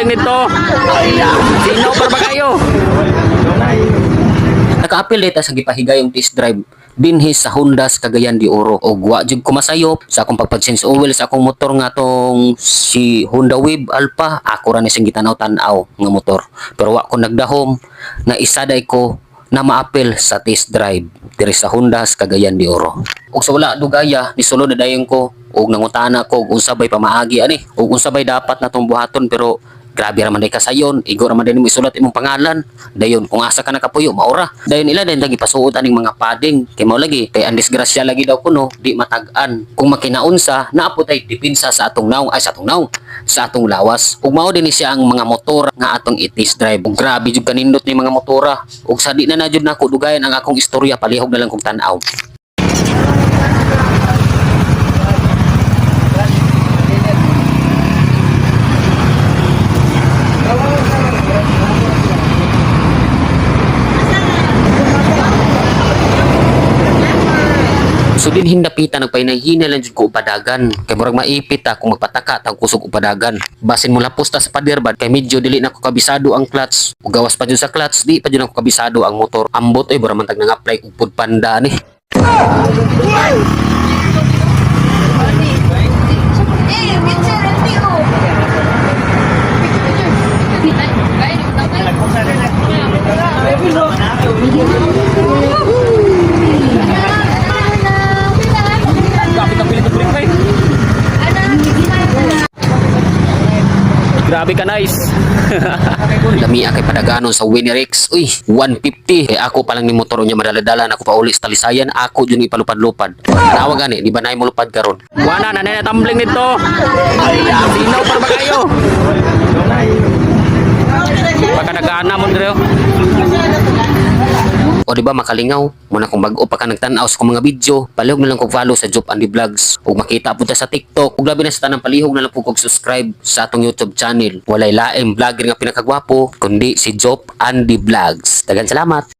tumbling nito. Sino pa ba kayo? Naka-appeal data sa gipahigayong test drive dinhi sa Honda Cagayan de Oro og wa jud ko masayop sa akong pagpag-change oil sa akong motor nga tong si Honda Wave Alpha. Ako ra ni sing gitanaw-tan-aw nga motor, pero wa ko nagdahom na isaday ko na ma-appeal sa test drive diri sa Honda Cagayan de Oro. Ug sa wala dugaya ni sulod na dayon ko ug nangutana ko ug unsa bay pamaagi ani ug unsa bay dapat natong buhaton, pero grabe raman day kasayon, igo raman din mo isulat imong pangalan. Dayon kung asa ka nakapuyo maura. Dayon ila din lagi pasuot aning mga padding kay mao lagi kay ang disgrasya lagi daw kuno di matag-an. Kung makinaunsa naapot ay dipinsa sa atong naong ay sa atong naong sa atong lawas. Ug mao din siya ang mga motor nga atong i-test drive. Ug grabe jud kanindot ni mga motora. Ug sa di na jud nako dugayan ang akong istorya, palihog na lang kong tan-aw. So din hindapitan nagpahinahina lang jud ko upadagan kay murag maipit ta kung magpataka tang kusog upadagan. Basin mo lapos ta sa paderbad kay medyo dili na ko kabisado ang clutch. Ug gawas pa jud sa clutch di pa jud ako kabisado ang motor. Ambot ay bura man tag nang apply og food panda ni. Grabe ka, nice. Lami kay padaganon sa Winnerex. Uy, 150. Kaya ako pa lang ni motor niya madaladalan ako pa uli sa Talisayan. Ako dyan ipalupad-lupad. Tawag gani, di ba na mo lupad karon? Wana na na tumbling nito. Sino pa ba kayo? Baka nag-aana mo dito. O di ba makalingaw muna kung bag-o pa ka nagtan-aw sa mga video, palihog na lang kog follow sa Job Andy Vlogs ug makita pud ta sa TikTok ug labi na sa tanang palihog na lang pud kog subscribe sa atong YouTube channel. Walay laing vlogger nga pinakagwapo kundi si Job Andy Vlogs. Daghang salamat.